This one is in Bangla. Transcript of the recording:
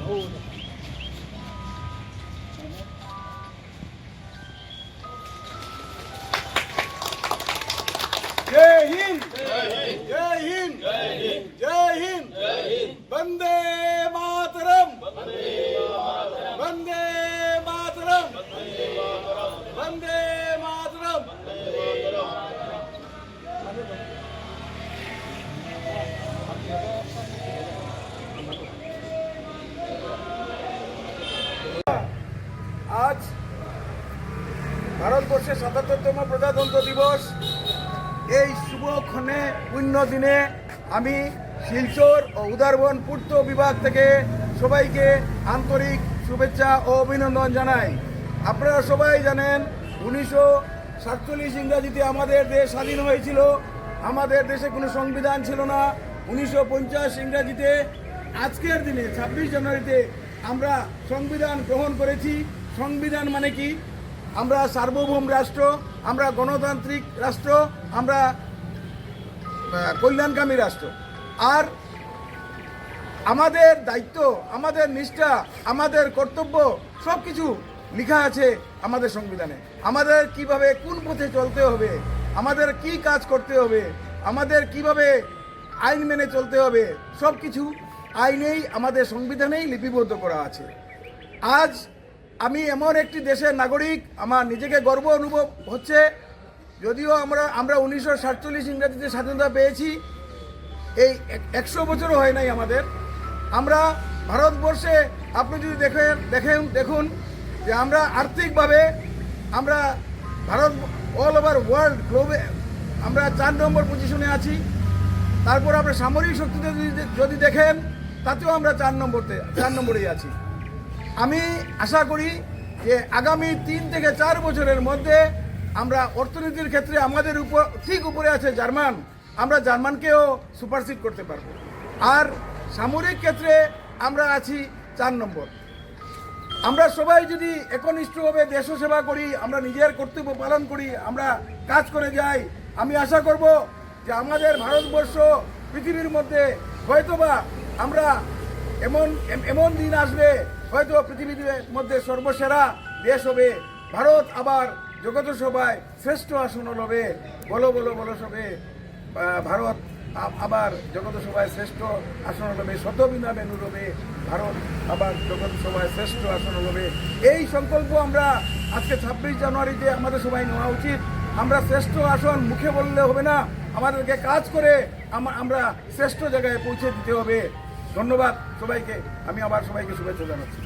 जय हिंद, जय हिंद, जय हिंद, वंदे मातरम, वंदे मातरम, वंदे मातरम। आज ভারতবর্ষের ৭৭তম প্রজাতন্ত্র দিবস। এই শুভক্ষণে পুণ্য দিনে আমি শিলচর ও উদারবন পূর্ত বিভাগ থেকে সবাইকে আন্তরিক শুভেচ্ছা ও অভিনন্দন জানাই। আপনারা সবাই জানেন 1947 ইংরাজিতে আমাদের দেশ স্বাধীন হয়েছিল। আমাদের দেশে কোনো সংবিধান ছিল না। 1950 ইংরাজিতে আজকের দিনে 26 জানুয়ারিতে আমরা সংবিধান গ্রহণ করেছি। সংবিধান মানে কি? আমরা সার্বভৌম রাষ্ট্র, আমরা গণতান্ত্রিক রাষ্ট্র, আমরা কল্যাণকামী রাষ্ট্র। আর আমাদের দায়িত্ব, আমাদের নিষ্ঠা, আমাদের কর্তব্য সব কিছু লেখা আছে আমাদের সংবিধানে। আমাদের কিভাবে কোন পথে চলতে হবে, আমাদের কি কাজ করতে হবে, আমাদের কিভাবে আইন মেনে চলতে হবে, সব কিছু আইনেই আমাদের সংবিধানেই লিপিবদ্ধ করা আছে। আজ আমি এমন একটি দেশের নাগরিক, আমার নিজেকে গর্ব অনুভব হচ্ছে। যদিও আমরা 1947 ইংরাজিতে স্বাধীনতা পেয়েছি, এই 100 বছরও হয় নাই আমাদের। আমরা ভারতবর্ষে আপনি যদি দেখুন যে আমরা আর্থিকভাবে আমরা ভারত অল ওভার ওয়ার্ল্ড গ্লোবে আমরা 4 নম্বর পজিশনে আছি। তারপর আমরা সামরিক শক্তিতে যদি দেখেন তাতেও আমরা 4 নম্বরেই আছি। আমি আশা করি যে আগামী 3 থেকে 4 বছরের মধ্যে আমরা অর্থনীতির ক্ষেত্রে আমাদের ঠিক উপরে আছে জার্মান, আমরা জার্মানকেও সুপারসিড করতে পারবো। আর সামরিক ক্ষেত্রে আমরা আছি 4 নম্বর। আমরা সবাই যদি একনিষ্ঠভাবে দেশ সেবা করি, আমরা নিজের কর্তব্য পালন করি, আমরা কাজ করে যাই, আমি আশা করব যে আমাদের ভারতবর্ষ পৃথিবীর মধ্যে হয়তোবা আমরা এমন দিন আসবে, হয়তো পৃথিবীর মধ্যে সর্বসেরা দেশ হবে। ভারত আবার জগত সভায় শ্রেষ্ঠ আসন লবে। বলো বলো বলো সবে ভারত আবার জগত সভায় শ্রেষ্ঠ আসন লবে। শতবিনা বেনু রবে, ভারত আবার জগত সভায় শ্রেষ্ঠ আসন লবে। এই সংকল্প আমরা আজকে 26 জানুয়ারিতে আমাদের সবাই নেওয়া উচিত। আমরা শ্রেষ্ঠ আসন মুখে বললে হবে না, আমাদেরকে কাজ করে আমরা শ্রেষ্ঠ জায়গায় পৌঁছে দিতে হবে। ধন্যবাদ সবাইকে। আমি আবার সবাইকে শুভেচ্ছা জানাচ্ছি।